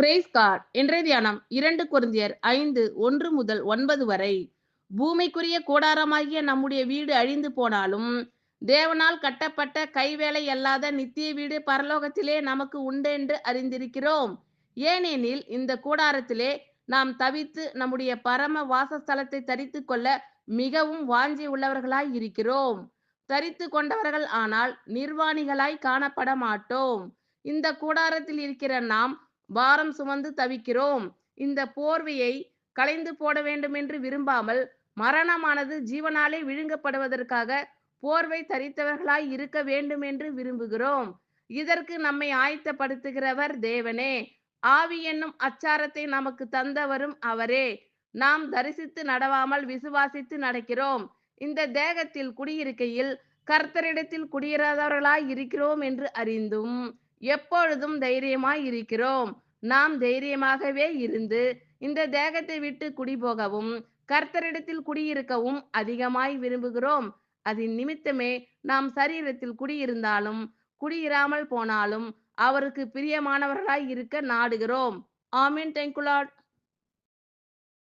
Price God. இன்றைய தியானம் 2 கொரிந்தியர் 5:1-9 வரை. பூமிக்குரிய கூடாரமாகிய நம்முடைய வீடு அழிந்து போனாலும் தேவனால் கட்டப்பட்ட கைவேலை அல்லாத நித்திய வீடு பரலோகத்திலே நமக்கு உண்டென்று அறிந்திருக்கிறோம். ஏனெனில் இந்த கூடாரத்திலே நாம் தவித்து நம்முடைய பரம வாசஸ்தலத்தை தரித்து கொள்ள மிகவும் வாஞ்சி உள்ளவர்களாய் இருக்கிறோம். தரித்து கொண்டவர்கள் ஆனால் நிர்வாணிகளாய் காணப்பட மாட்டோம். இந்த கூடாரத்தில் இருக்கிற நாம் பாரம் சுமந்து தவிக்கிறோம். இந்த போர்வையை களைந்து போட வேண்டுமென்று விரும்பாமல் மரணமானது ஜீவனாலே விழுங்கப்படுவதற்காக போர்வை தரித்தவர்களாய் இருக்க வேண்டுமென்று விரும்புகிறோம். இதற்கு நம்மை ஆயத்தப்படுத்துகிறவர் தேவனே. ஆவி என்னும் அச்சாரத்தை நமக்கு தந்தவரும் அவரே. நாம் தரிசித்து நடவாமல் விசுவாசித்து நடக்கிறோம். இந்த தேகத்தில் குடியிருக்கையில் கர்த்தரிடத்தில் குடியிராதவர்களாய் இருக்கிறோம் என்று அறிந்தும் எப்பொழுதும் தைரியமாய் இருக்கிறோம். நாம் தைரியமாகவே இருந்து இந்த தேகத்தை விட்டு குடிபோகவும் கர்த்தரிடத்தில் குடியிருக்கவும் அதிகமாய் விரும்புகிறோம். அதன் நிமித்தமே நாம் சரீரத்தில் குடியிருந்தாலும் குடியிராமல் போனாலும் அவருக்கு பிரியமானவர்களாய் இருக்க நாடுகிறோம். ஆமென். Thank you Lord.